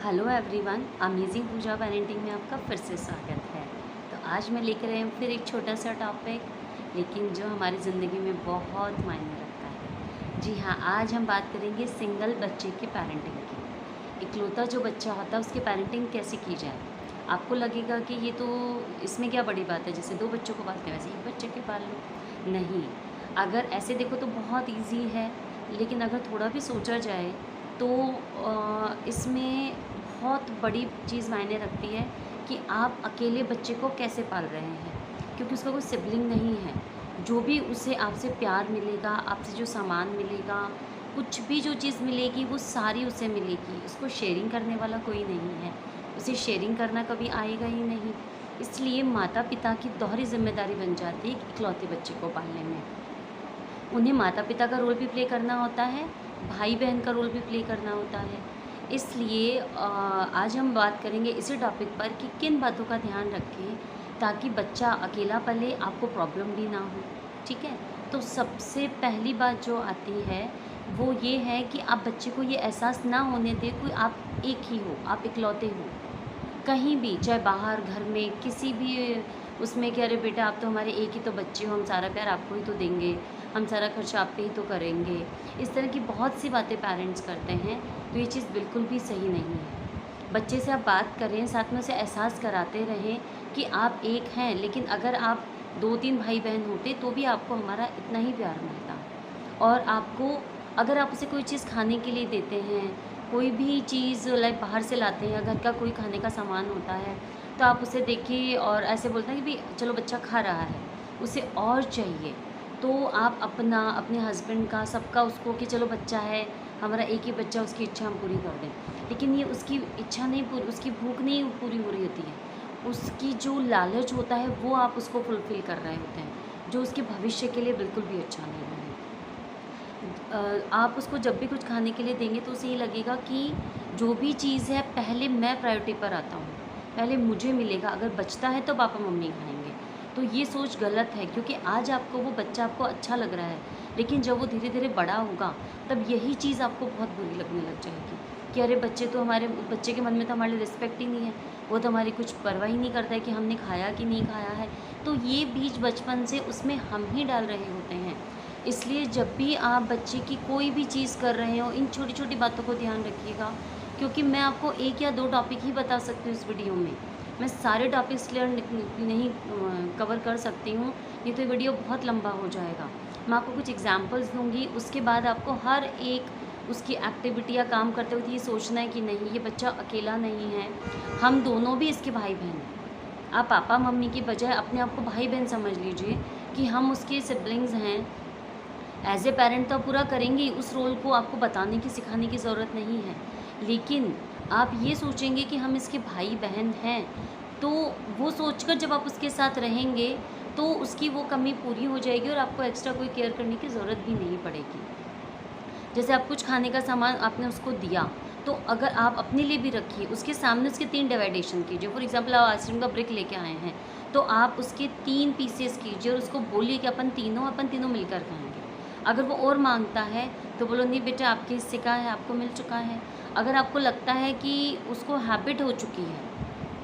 Hello everyone, amazing पूजा parenting में आपका फिर से स्वागत है। तो आज मैं लेकर आई हूँ फिर एक छोटा सा टॉपिक, लेकिन जो हमारी ज़िंदगी में बहुत मायने रखता है। जी हाँ, आज हम बात करेंगे सिंगल बच्चे के पेरेंटिंग की। इकलौता जो बच्चा होता है उसकी पेरेंटिंग कैसे की जाए। आपको लगेगा कि ये तो इसमें क्या बड़ी बात है, जैसे 2 बच्चों को पालते हैं वैसे एक बच्चे के पाल लो। नहीं, अगर ऐसे देखो तो बहुत ईजी है, लेकिन अगर थोड़ा भी सोचा जाए तो इसमें बहुत बड़ी चीज़ मायने रखती है कि आप अकेले बच्चे को कैसे पाल रहे हैं, क्योंकि उसका कोई सिबलिंग नहीं है। जो भी उसे आपसे प्यार मिलेगा, आपसे जो सामान मिलेगा, कुछ भी जो चीज़ मिलेगी वो सारी उसे मिलेगी। उसको शेयरिंग करने वाला कोई नहीं है, उसे शेयरिंग करना कभी आएगा ही नहीं। इसलिए माता पिता की दोहरी जिम्मेदारी बन जाती है इकलौते बच्चे को पालने में। उन्हें माता पिता का रोल भी प्ले करना होता है, भाई बहन का रोल भी प्ले करना होता है। इसलिए आज हम बात करेंगे इसी टॉपिक पर कि किन बातों का ध्यान रखें ताकि बच्चा अकेला पले, आपको प्रॉब्लम भी ना हो। ठीक है, तो सबसे पहली बात जो आती है वो ये है कि आप बच्चे को ये एहसास ना होने दें कि आप एक ही हो, आप इकलौते हो। कहीं भी, चाहे बाहर, घर में, किसी भी उसमें कि अरे बेटा आप तो हमारे एक ही तो बच्चे हो, हम सारा प्यार आपको ही तो देंगे, हम सारा खर्चा आप पे ही तो करेंगे। इस तरह की बहुत सी बातें पेरेंट्स करते हैं, तो ये चीज़ बिल्कुल भी सही नहीं है। बच्चे से आप बात करें, साथ में उसे एहसास कराते रहें कि आप एक हैं, लेकिन अगर आप 2-3 भाई-बहन होते तो भी आपको हमारा इतना ही प्यार मिलता। और आपको, अगर आप उसे कोई चीज़ खाने के लिए देते हैं, कोई भी चीज़ लाइक बाहर से लाते हैं, घर का कोई खाने का सामान होता है, तो आप उसे देखिए और ऐसे बोलते हैं कि भाई चलो बच्चा खा रहा है, उसे और चाहिए, तो आप अपना, अपने हस्बैंड का, सबका उसको कि चलो बच्चा है, हमारा एक ही बच्चा, उसकी इच्छा हम पूरी कर दें। लेकिन ये उसकी इच्छा नहीं पूरी, उसकी भूख नहीं पूरी हो रही होती है, उसकी जो लालच होता है वो आप उसको फुलफ़िल कर रहे होते हैं, जो उसके भविष्य के लिए बिल्कुल भी अच्छा नहीं है। आप उसको जब भी कुछ खाने के लिए देंगे तो उसे ये लगेगा कि जो भी चीज़ है पहले मैं प्रायोरिटी पर आता हूँ, पहले मुझे मिलेगा, अगर बचता है तो पापा मम्मी खाएँगे। तो ये सोच गलत है, क्योंकि आज आपको वो बच्चा आपको अच्छा लग रहा है, लेकिन जब वो धीरे-धीरे बड़ा होगा तब यही चीज़ आपको बहुत बुरी लगने लग जाएगी कि अरे बच्चे तो हमारे, बच्चे के मन में तो हमारे लिए रिस्पेक्ट ही नहीं है, वो तो हमारी कुछ परवाह ही नहीं करता है कि हमने खाया कि नहीं खाया है। तो ये बीज बचपन से उसमें हम ही डाल रहे होते हैं। इसलिए जब भी आप बच्चे की कोई भी चीज़ कर रहे हो, इन छोटी-छोटी बातों को ध्यान रखिएगा, क्योंकि मैं आपको 1 या 2 टॉपिक ही बता सकती हूँ इस वीडियो में। मैं सारे टॉपिक्स क्लियर नहीं कवर कर सकती हूँ, नहीं तो ये वीडियो बहुत लंबा हो जाएगा। मैं आपको कुछ एग्ज़ाम्पल्स दूँगी, उसके बाद आपको हर एक उसकी एक्टिविटी या काम करते वक़्त ये सोचना है कि नहीं, ये बच्चा अकेला नहीं है, हम दोनों भी इसके भाई-बहन हैं। आप पापा-मम्मी की बजाय अपने आप को भाई-बहन समझ लीजिए कि हम उसके सिबलिंग्स हैं। एज़ ए पेरेंट तो पूरा करेंगे ही, उस रोल को आपको बताने की, सिखाने की ज़रूरत नहीं है। लेकिन आप ये सोचेंगे कि हम इसके भाई-बहन हैं, तो वो सोचकर जब आप उसके साथ रहेंगे, तो उसकी वो कमी पूरी हो जाएगी और आपको एक्स्ट्रा कोई केयर करने की ज़रूरत भी नहीं पड़ेगी। जैसे आप कुछ खाने का सामान आपने उसको दिया, तो अगर आप अपने लिए भी रखिए, उसके सामने उसके 3 डिवाइडेशन कीजिए। फॉर एग्ज़ाम्पल आप आइसक्रीम का ब्रिक लेके आए हैं, तो आप उसके 3 पीसेस कीजिए और उसको बोलिए कि अपन तीनों मिलकर खाएँगे। अगर वो और माँगता है, तो बोलो नहीं बेटा आपके हिस्से का है, आपको मिल चुका है। अगर आपको लगता है कि उसको हैबिट हो चुकी है,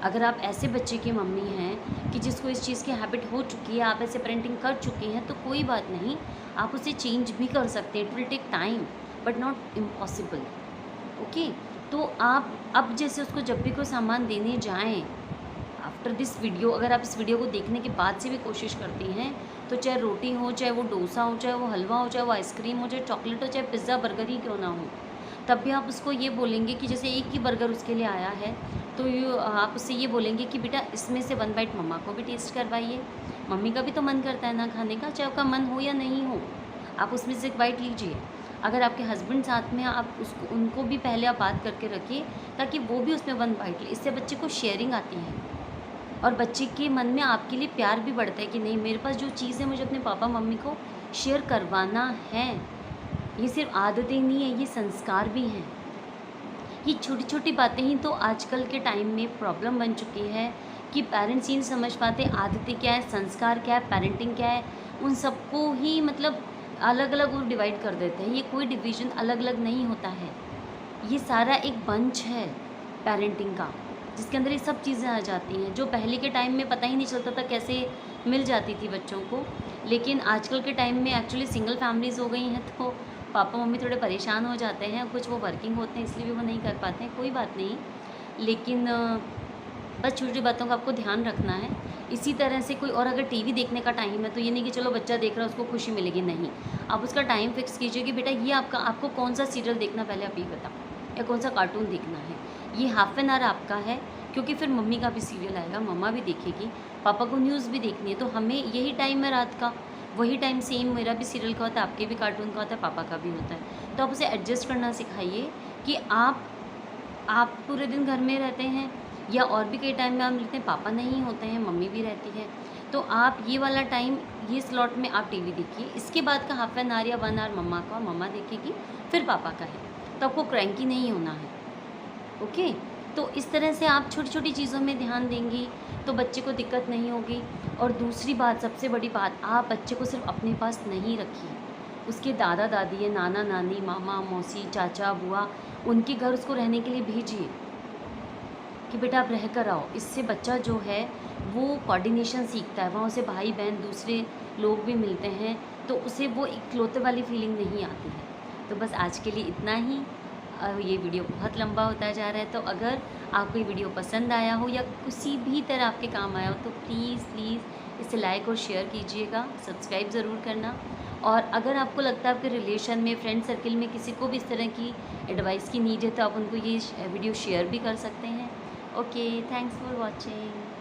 अगर आप ऐसे बच्चे की मम्मी हैं कि जिसको इस चीज़ की हैबिट हो चुकी है, आप ऐसे पेरेंटिंग कर चुकी हैं, तो कोई बात नहीं, आप उसे चेंज भी कर सकते हैं। It will take time but not impossible. Okay, तो आप अब जैसे उसको जब भी कोई सामान देने जाएँ, आफ्टर दिस वीडियो, अगर आप इस वीडियो को देखने के बाद से भी कोशिश करती हैं, तो चाहे रोटी हो, चाहे वो डोसा हो, चाहे वो हलवा हो, चाहे वो आइसक्रीम हो, चाहे चॉकलेट हो, चाहे पिज़्ज़ा बर्गर ही क्यों ना हो, तब भी आप उसको ये बोलेंगे कि जैसे एक ही बर्गर उसके लिए आया है, तो आप उससे ये बोलेंगे कि बेटा इसमें से 1 बाइट मम्मा को भी टेस्ट करवाइए। मम्मी का भी तो मन करता है ना खाने का, चाहे उसका मन हो या नहीं हो, आप उसमें से 1 बाइट लीजिए। अगर आपके हस्बैंड साथ में हैं, आप उसको, उनको भी पहले आप बात करके रखिए ताकि वो भी उसमें 1 बाइट लें। इससे बच्चे को शेयरिंग आती है और बच्चे के मन में आपके लिए प्यार भी बढ़ता है कि नहीं, मेरे पास जो चीज़ है मुझे अपने पापा मम्मी को शेयर करवाना है। ये सिर्फ आदतें नहीं है, ये संस्कार भी हैं। ये छोटी-छोटी बातें ही तो आजकल के टाइम में प्रॉब्लम बन चुकी है कि पेरेंट्स ही नहीं समझ पाते आदतें क्या है, संस्कार क्या है, पेरेंटिंग क्या है। उन सबको ही मतलब अलग-अलग वो डिवाइड कर देते हैं। ये कोई डिवीज़न अलग-अलग नहीं होता है। ये सारा एक बंच है। पेरेंटिंग का, जिसके अंदर ये सब चीज़ें आ जाती हैं जो पहले के टाइम में पता ही नहीं चलता था कैसे मिल जाती थी बच्चों को। लेकिन आजकल के टाइम में एक्चुअली सिंगल फैमिलीज़ हो गई हैं, तो पापा मम्मी थोड़े परेशान हो जाते हैं, कुछ वो वर्किंग होते हैं इसलिए भी वो नहीं कर पाते हैं, कोई बात नहीं। लेकिन बस छोटी-छोटी बातों का आपको ध्यान रखना है। इसी तरह से कोई और अगर टीवी देखने का टाइम है तो ये नहीं कि चलो बच्चा देख रहा है उसको खुशी मिलेगी, नहीं। आप उसका टाइम फ़िक्स कीजिए कि बेटा ये आपको कौन-सा सीरियल देखना, पहले आप ये बताओ, या कौन-सा कार्टून देखना है। ये हाफ़ एन आवर आपका है, क्योंकि फिर मम्मी का भी सीरियल आएगा, मम्मा भी देखेगी, पापा को न्यूज़ भी देखनी है, तो हमें यही टाइम है रात का। वही टाइम सेम मेरा भी सीरियल का होता है, आपके भी कार्टून का होता है, पापा का भी होता है। तो आप उसे एडजस्ट करना सिखाइए कि आप पूरे दिन घर में रहते हैं या और भी कई टाइम में आप मिलते हैं, पापा नहीं होते हैं, मम्मी भी रहती है, तो आप ये वाला टाइम, ये स्लॉट में आप टीवी देखिए। इसके बाद का हाफ़ एन आवर या 1 आवर मम्मा का, मम्मा देखेगी, फिर पापा का है। तो आपको क्रैंकी नहीं होना है, ओके। तो इस तरह से आप छोटी-छोटी चीज़ों में ध्यान देंगी तो बच्चे को दिक्कत नहीं होगी। और दूसरी बात, सबसे बड़ी बात, आप बच्चे को सिर्फ अपने पास नहीं रखिए, उसके दादा-दादी है, नाना-नानी, मामा, मौसी, चाचा, बुआ, उनके घर उसको रहने के लिए भेजिए कि बेटा आप रह कर आओ। इससे बच्चा जो है वो कोऑर्डिनेशन सीखता है, वहाँ उसे भाई-बहन, दूसरे लोग भी मिलते हैं, तो उसे वो इकलौते वाली फीलिंग नहीं आती है। तो बस आज के लिए इतना ही। ये वीडियो बहुत लंबा होता जा रहा है, तो अगर आपको ये वीडियो पसंद आया हो या किसी भी तरह आपके काम आया हो तो प्लीज़ इसे लाइक और शेयर कीजिएगा, सब्सक्राइब ज़रूर करना। और अगर आपको लगता है आपके रिलेशन में, फ्रेंड सर्किल में किसी को भी इस तरह की एडवाइस की नीड है तो आप उनको ये वीडियो शेयर भी कर सकते हैं। Okay, thanks for watching.